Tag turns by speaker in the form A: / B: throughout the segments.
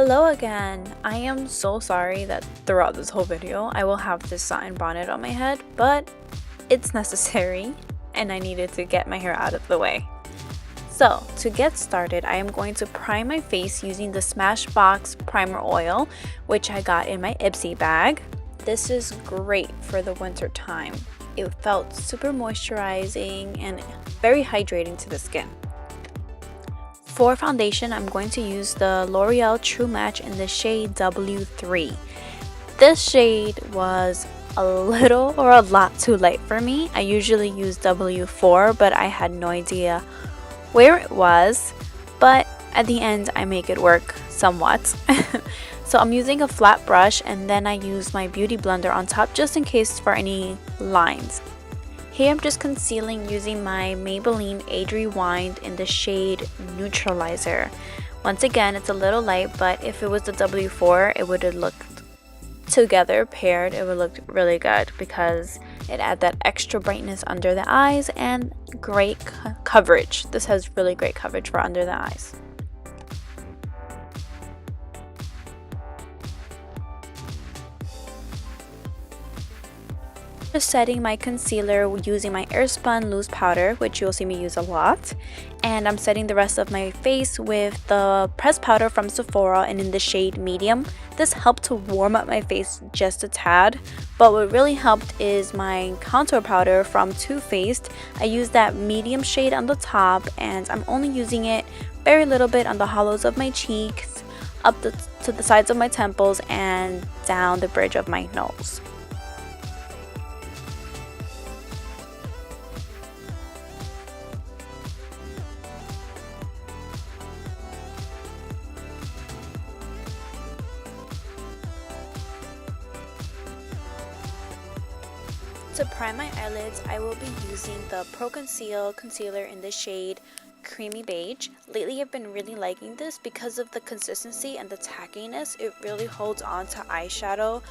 A: Hello again! I am so sorry that throughout this whole video I will have this satin bonnet on my head, but it's necessary and I needed to get my hair out of the way. So to get started, I am going to prime my face using the Smashbox primer oil, which I got in my Ipsy bag. This is great for the winter time. It felt super moisturizing and very hydrating to the skin. For foundation, I'm going to use the L'Oreal True Match in the shade W3. This shade was a little or a lot too light for me. I usually use W4, but I had no idea where it was. But at the end, I make it work somewhat. So I'm using a flat brush and then I use my beauty blender on top just in case for any lines. Here I'm just concealing using my Maybelline Age Rewind in the shade Neutralizer. Once again, it's a little light, but if it was the W4, it would have looked together, paired, it would look really good because it adds that extra brightness under the eyes and great coverage. This has really great coverage for under the eyes. Just setting my concealer using my Airspun loose powder, which you'll see me use a lot, and I'm setting the rest of my face with the pressed powder from Sephora and in the shade medium. This helped to warm up my face just a tad, but what really helped is my contour powder from Too Faced. I used that medium shade on the top and I'm only using it very little bit on the hollows of my cheeks, up to the sides of my temples and down the bridge of my nose. To prime my eyelids, I will be using the Pro Conceal concealer in the shade Creamy Beige. Lately, I've been really liking this because of the consistency and the tackiness. It really holds on to eyeshadow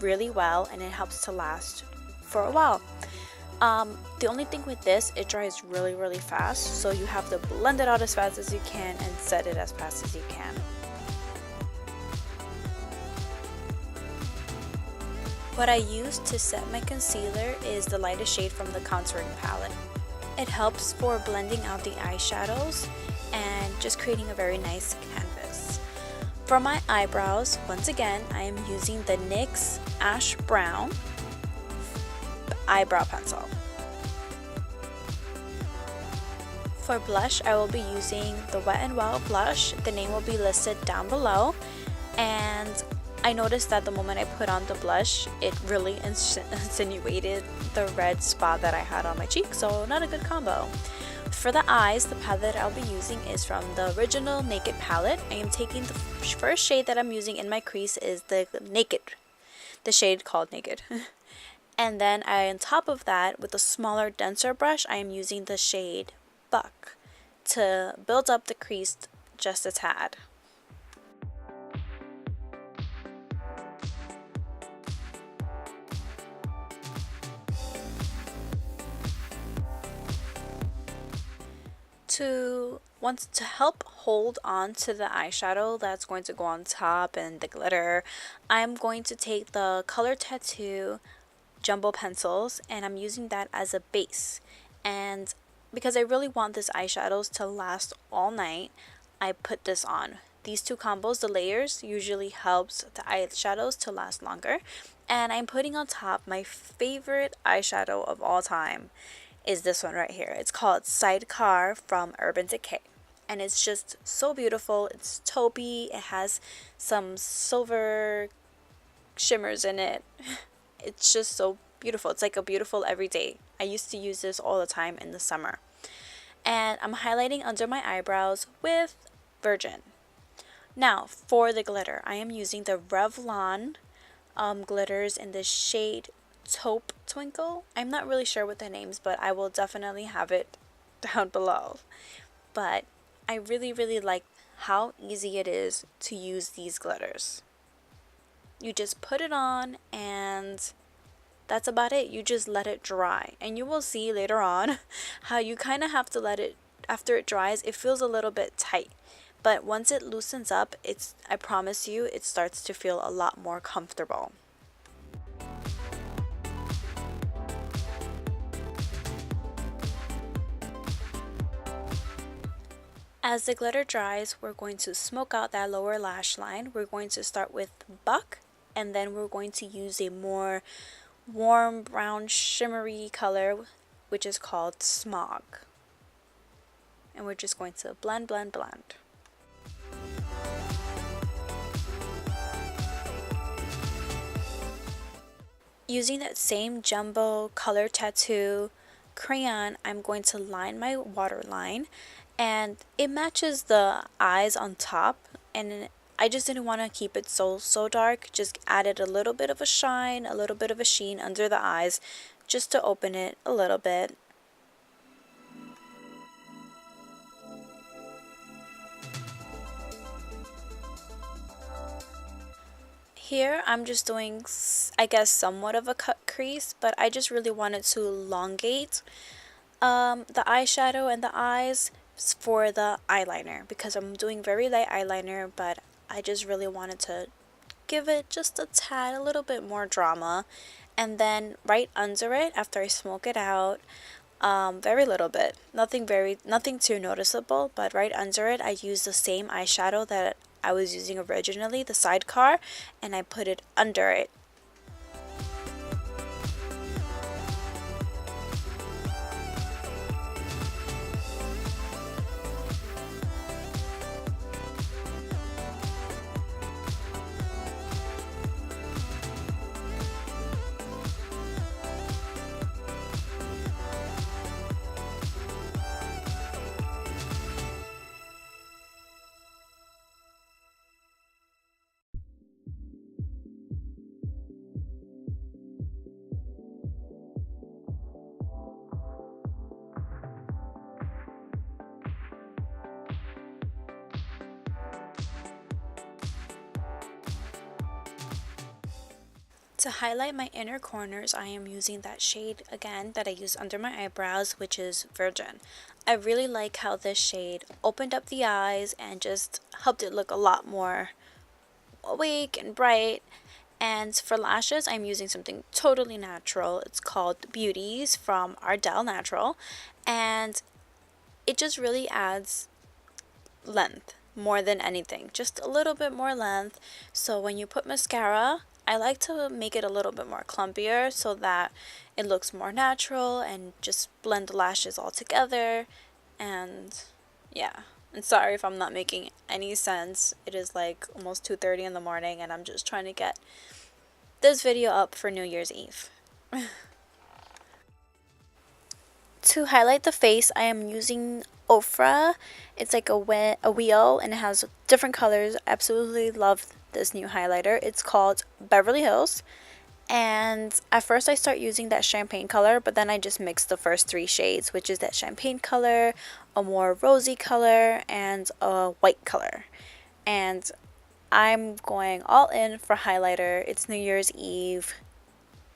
A: really well and it helps to last for a while. The only thing with this, it dries really fast, so you have to blend it out as fast as you can and set it as fast as you can. What I use to set my concealer is the lightest shade from the contouring palette. It helps for blending out the eyeshadows and just creating a very nice canvas. For my eyebrows, once again, I am using the NYX Ash Brown eyebrow pencil. For blush, I will be using the Wet n Wild blush. The name will be listed down below, and I noticed that the moment I put on the blush, it really insinuated the red spot that I had on my cheek, so not a good combo. For the eyes, the palette I'll be using is from the original Naked palette. I am taking the first shade that I'm using in my crease is the Naked, the shade called Naked. And then on top of that, with a smaller, denser brush, I am using the shade Buck to build up the crease just a tad. To help hold on to the eyeshadow that's going to go on top and the glitter, I'm going to take the Color Tattoo jumbo pencils and I'm using that as a base. And because I really want this eyeshadows to last all night, I put this on. These two combos, the layers, usually helps the eyeshadows to last longer. And I'm putting on top my favorite eyeshadow of all time is this one right here. It's called Sidecar from Urban Decay. And it's just so beautiful. It's taupey. It has some silver shimmers in it. It's just so beautiful. It's like a beautiful everyday. I used to use this all the time in the summer. And I'm highlighting under my eyebrows with Virgin. Now, for the glitter, I am using the Revlon glitters in the shade Taupe Twinkle. I'm not really sure with the names, but I will definitely have it down below. But I really like how easy it is to use these glitters. You just put it on and that's about it. You just let it dry and you will see later on how you kind of have to let it, after it dries, it feels a little bit tight. but once it loosens up, I promise you, it starts to feel a lot more comfortable. As the glitter dries, we're going to smoke out that lower lash line. We're going to start with Buck, and then we're going to use a more warm brown shimmery color, which is called Smog. And we're just going to blend, blend, blend. Using that same jumbo color tattoo crayon, I'm going to line my waterline, and it matches the eyes on top, and I just didn't want to keep it so dark. Just added a little bit of a shine, a little bit of a sheen under the eyes, just to open it a little bit. Here I'm just doing, I guess, somewhat of a cut crease, but I just really wanted to elongate the eyeshadow and the eyes for the eyeliner, because I'm doing very light eyeliner, but I just really wanted to give it just a tad, a little bit more drama. And then right under it, after I smoke it out, very little bit, nothing too noticeable, but right under it I used the same eyeshadow that I was using originally, the Sidecar, and I put it under it. To highlight my inner corners, I am using that shade again that I used under my eyebrows, which is Virgin. I really like how this shade opened up the eyes and just helped it look a lot more awake and bright. And for lashes, I'm using something totally natural. It's called Beauties from Ardell Natural, and it just really adds length more than anything, just a little bit more length. So when you put mascara, I like to make it a little bit more clumpier so that it looks more natural and just blend the lashes all together. And yeah, and sorry if I'm not making any sense. It is like almost 2:30 in the morning and I'm just trying to get this video up for New Year's Eve. To highlight the face, I am using Ofra. It's like a wheel and it has different colors. I absolutely love this new highlighter. It's called Beverly Hills, and at first I start using that champagne color, but then I just mix the first 3 shades, which is that champagne color, a more rosy color, and a white color. And I'm going all in for highlighter. It's New Year's Eve.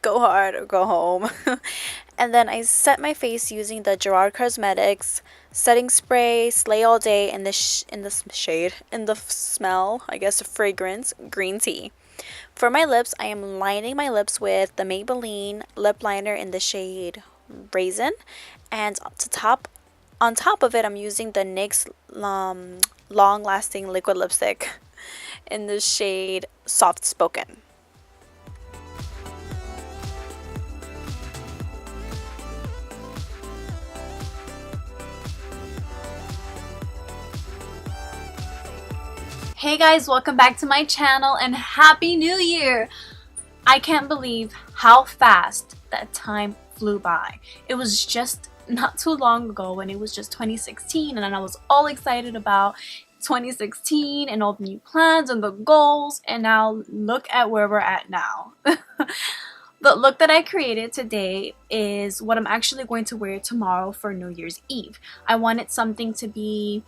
A: Go hard or go home. And then I set my face using the Gerard Cosmetics setting spray Slay All Day in the smell, I guess, fragrance green tea. For my lips, I am lining my lips with the Maybelline lip liner in the shade Raisin, and on top of it, I'm using the NYX long lasting liquid lipstick in the shade Soft Spoken. Hey guys, welcome back to my channel and Happy New Year! I can't believe how fast that time flew by. It was just not too long ago when it was just 2016 and I was all excited about 2016 and all the new plans and the goals, and now look at where we're at now. The look that I created today is what I'm actually going to wear tomorrow for New Year's Eve. I wanted something to be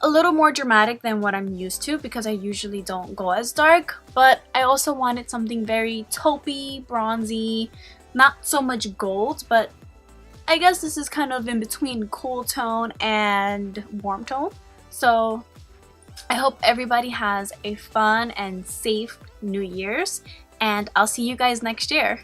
A: a little more dramatic than what I'm used to because I usually don't go as dark, but I also wanted something very taupey, bronzy, not so much gold, but I guess this is kind of in between cool tone and warm tone. So I hope everybody has a fun and safe New Year's, and I'll see you guys next year.